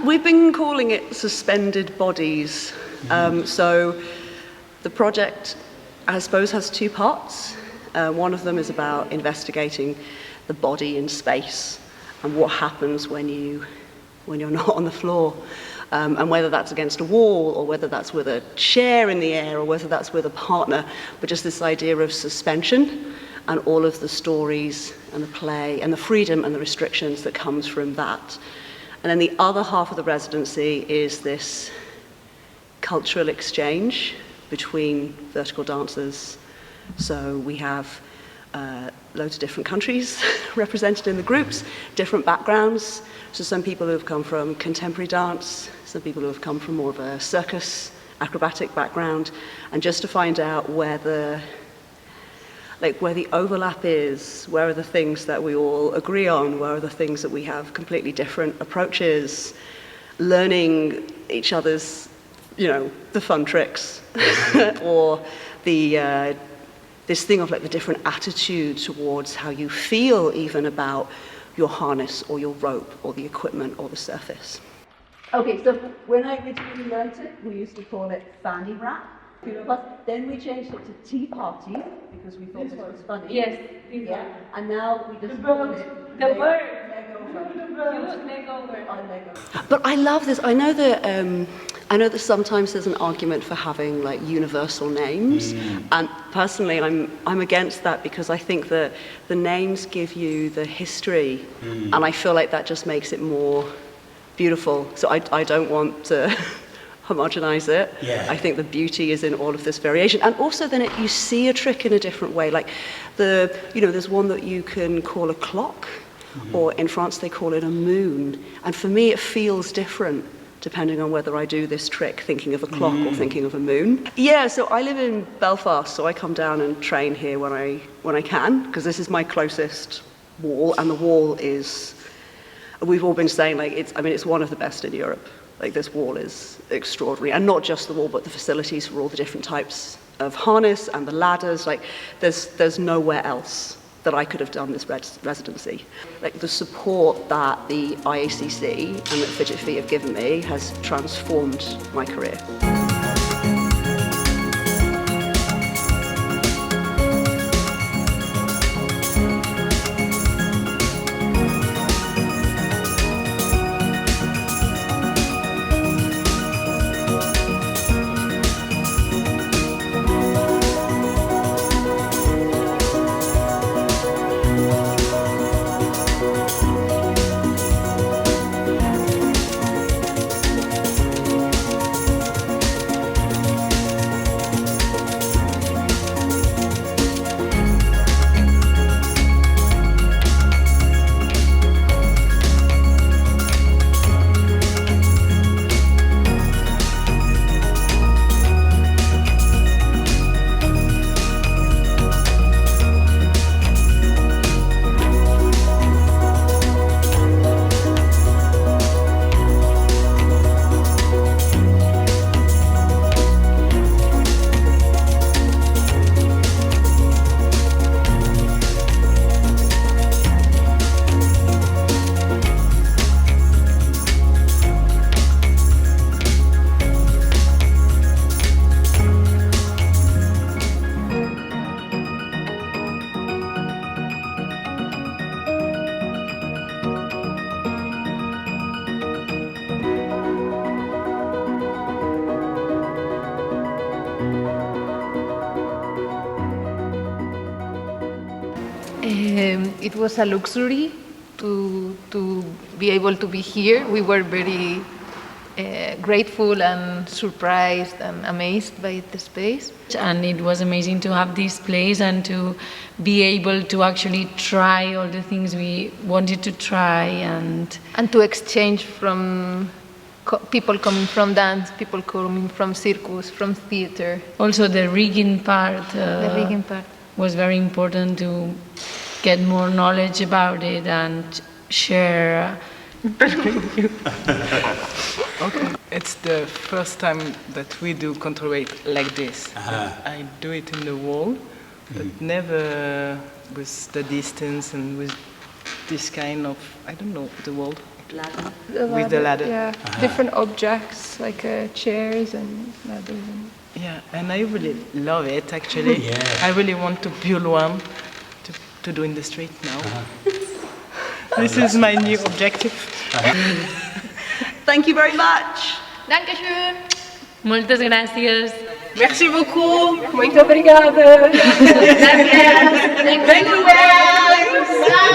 We've been calling it suspended bodies. So the project, I suppose, has two parts. One of them is about investigating the body in space and what happens when you're not on the floor, and whether that's against a wall or whether that's with a chair in the air or whether that's with a partner, but just this idea of suspension and all of the stories and the play and the freedom and the restrictions that comes from that. And then the other half of the residency is this cultural exchange between vertical dancers. So we have loads of different countries represented in the groups, different backgrounds. So some people who have come from contemporary dance, some people who have come from more of a circus, acrobatic background, and just to find out where the overlap is, where are the things that we all agree on, where are the things that we have completely different approaches, learning each other's, the fun tricks, or the this thing of the different attitude towards how you feel even about your harness or your rope or the equipment or the surface. Okay, so when I originally learned it, we used to call it fanny wrap. Then we changed it to tea party because we thought this was funny. Yes. Yeah. And now we just call it the bird. But I love this. I know that sometimes there's an argument for having universal names, and personally I'm against that because I think that the names give you the history, and I feel like that just makes it more beautiful. So I don't want to homogenize it. Yeah. I think the beauty is in all of this variation, and also then you see a trick in a different way. Like there's one that you can call a clock, or in France they call it a moon, and for me it feels different depending on whether I do this trick thinking of a clock or thinking of a moon. Yeah, so I live in Belfast, so I come down and train here when I can, because this is my closest wall, and the wall is, we've all been saying it's one of the best in Europe. This wall is extraordinary, and not just the wall, but the facilities for all the different types of harness and the ladders. There's nowhere else that I could have done this residency. The support that the IACC and that Fidget Feet have given me has transformed my career. It was a luxury to be able to be here. We were very grateful and surprised and amazed by the space. And it was amazing to have this place and to be able to actually try all the things we wanted to try and to exchange from people coming from dance, people coming from circus, from theater. Also the rigging part. Was very important to get more knowledge about it and share. Okay. It's the first time that we do counterweight like this. I do it in the wall, but never with the distance and with this kind of, I don't know, the wall. with the ladder. Yeah, different objects like chairs and ladders. Yeah, and I really love it actually. Yeah. I really want to build one to do in the street now. This is my new objective. Thank you very much. Dankeschön. Moltes gràcies. Merci beaucoup. Muito obrigada! Thank you.